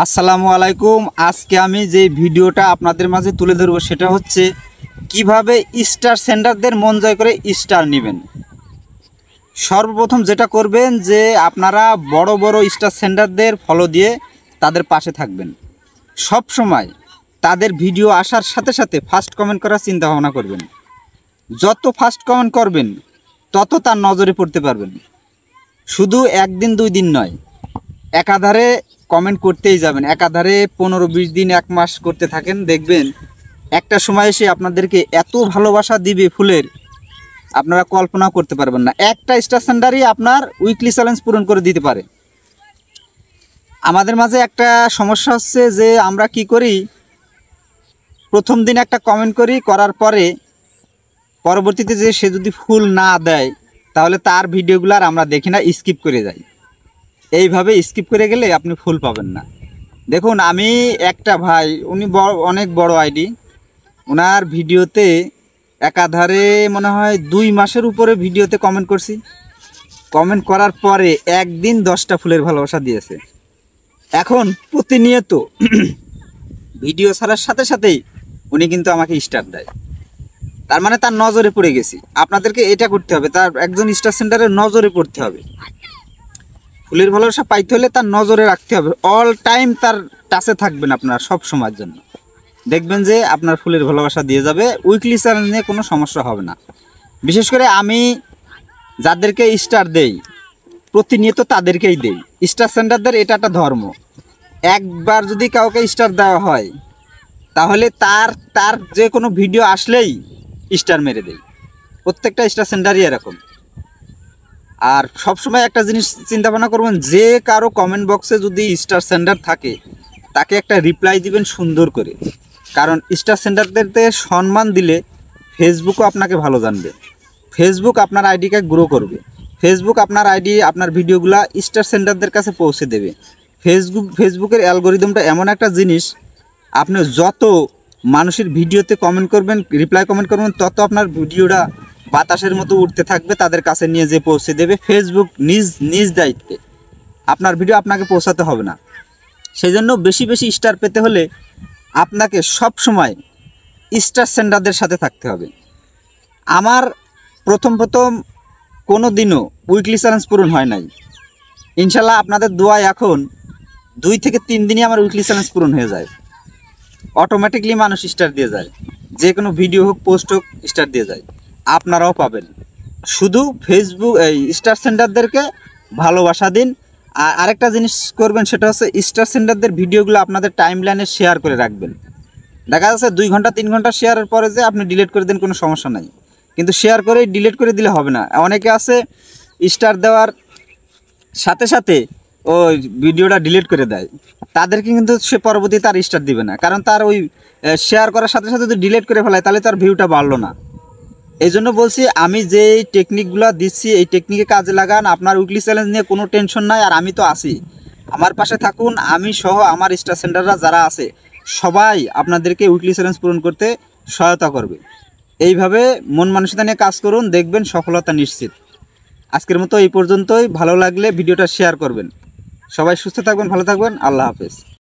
আসসালামু আলাইকুম। আজকে আমি যে ভিডিওটা আপনাদের মাঝে তুলে ধরব সেটা হচ্ছে কিভাবে স্টার সেন্ডারদের মন জয় করে স্টার নেবেন। সর্বপ্রথম যেটা করবেন যে আপনারা বড় বড় স্টার সেন্ডারদের ফলো দিয়ে তাদের পাশে থাকবেন। সব সময় তাদের ভিডিও আসার সাথে সাথে ফার্স্ট কমেন্ট করার চিন্তা ভাবনা করবেন। যত ফার্স্ট কমেন্ট করবেন তত তার নজরে পড়তে পারবেন। শুধু একদিন দুই দিন নয়, একাধারে কমেন্ট করতেই যাবেন। একাধারে 15-20 দিন, 1 মাস করতে থাকেন, দেখবেন একটা সময় এসে আপনাদেরকে এত ভালোবাসা দিবে ফুলের, আপনারা কল্পনা করতে পারবেন না। একটা স্টার সেন্ডারই আপনার উইকলি চ্যালেঞ্জ পূরণ করে দিতে পারে। আমাদের মাঝে একটা সমস্যা হচ্ছে যে আমরা কি করি, প্রথম দিন একটা কমেন্ট করি, করার পরে পরবর্তীতে যে সে যদি ফুল না দেয় তাহলে তার ভিডিওগুলো আর আমরা দেখি না, স্কিপ করে যাই। এইভাবে স্কিপ করে গেলে আপনি ফুল পাবেন না। দেখুন, আমি একটা ভাই, উনি অনেক বড় আইডি, ওনার ভিডিওতে একাধারে মনে হয় 2 মাসের উপরে ভিডিওতে কমেন্ট করছি। কমেন্ট করার পরে একদিন 10টা ফুলের ভালোবাসা দিয়েছে। এখন প্রতিনিয়ত ভিডিও ছাড়ার সাথে সাথেই উনি কিন্তু আমাকে স্টার দেয়। তার মানে তার নজরে পড়ে গেছি। আপনাদেরকে এটা করতে হবে, তার একজন স্টার সেন্টারের নজরে পড়তে হবে। ফুলের ভালোবাসা পাইতে হলে তার নজরে রাখতে হবে, অল টাইম তার টাচে থাকবেন আপনার সব সময়ের জন্য। দেখবেন যে আপনার ফুলের ভালোবাসা দিয়ে যাবে, উইকলি চ্যালেঞ্জ নিয়ে কোনো সমস্যা হবে না। বিশেষ করে আমি যাদেরকে স্টার দেই প্রতিনিয়ত তাদেরকেই দেই। স্টার সেন্টারদের এটা একটা ধর্ম। একবার যদি কাউকে স্টার দেওয়া হয় তাহলে তার যে কোনো ভিডিও আসলেই স্টার মেরে দেই। প্রত্যেকটা স্টার সেন্টারই এরকম। আর সবসময় একটা জিনিস চিন্তা ভাবনা করবেন, যে কারো কমেন্ট বক্সে যদি স্টার সেন্ডার থাকে তাকে একটা রিপ্লাই দিবেন সুন্দর করে। কারণ স্টার সেন্ডারদেরকে সম্মান দিলে ফেসবুকও আপনাকে ভালো জানবে, ফেসবুক আপনার আইডিকে গ্রো করবে, ফেসবুক আপনার আইডি, আপনার ভিডিওগুলো স্টার সেন্ডারদের কাছে পৌঁছে দেবে। ফেসবুকের অ্যালগোরিদমটা এমন একটা জিনিস, আপনি যত মানুষের ভিডিওতে কমেন্ট করবেন, রিপ্লাই কমেন্ট করবেন, তত আপনার ভিডিওটা বাতাসের মতো উঠতে থাকবে, তাদের কাছে নিয়ে যে পৌঁছে দেবে। ফেসবুক নিজ দায়িত্বে, আপনার ভিডিও আপনাকে পৌঁছাতে হবে না। সেই জন্য বেশি বেশি স্টার পেতে হলে আপনাকে সব সময় স্টার সেন্ডারদের সাথে থাকতে হবে। আমার প্রথম কোনো দিনও উইকলি চ্যালেঞ্জ পূরণ হয় নাই। ইনশাল্লাহ আপনাদের দোয়ায় এখন 2 থেকে 3 দিনই আমার উইকলি চ্যালেঞ্জ পূরণ হয়ে যায়। অটোমেটিকলি মানুষ স্টার দিয়ে যায়, যে কোনো ভিডিও হোক, পোস্ট হোক, স্টার দিয়ে যায়। আপনারাও পাবেন। শুধু ফেসবুক এই স্টার সেন্টারদেরকে ভালোবাসা দিন। আর আরেকটা জিনিস করবেন, সেটা হচ্ছে স্টার সেন্টারদের ভিডিওগুলো আপনাদের টাইমলাইনে শেয়ার করে রাখবেন। দেখা যাচ্ছে 2 ঘন্টা 3 ঘন্টা শেয়ারের পরে যে আপনি ডিলিট করে দেন, কোনো সমস্যা নাই, কিন্তু শেয়ার করে ডিলিট করে দিলে হবে না। অনেকে আছে স্টার দেওয়ার সাথে সাথে ওই ভিডিওটা ডিলিট করে দেয়, তাদেরকে কিন্তু সে পরবর্তীতে তার স্টার দিবে না। কারণ তার ওই শেয়ার করার সাথে সাথে যদি ডিলিট করে ফেলায় তাহলে তার ভিউটা বাড়লো না। এই জন্য বলছি, আমি যে টেকনিকগুলো দিচ্ছি এই টেকনিকে কাজে লাগান। আপনার উইকলি চ্যালেঞ্জ নিয়ে কোনো টেনশন নাই। আর আমি তো আছি, আমার পাশে থাকুন। আমি সহ আমার স্টার সেন্টাররা যারা আছে সবাই আপনাদেরকে উইকলি চ্যালেঞ্জ পূরণ করতে সহায়তা করবে। এইভাবে মন মানসিকতা নিয়ে কাজ করুন, দেখবেন সফলতা নিশ্চিত। আজকের মতো এই পর্যন্তই। ভালো লাগলে ভিডিওটা শেয়ার করবেন। সবাই সুস্থ থাকবেন, ভালো থাকবেন। আল্লাহ হাফেজ।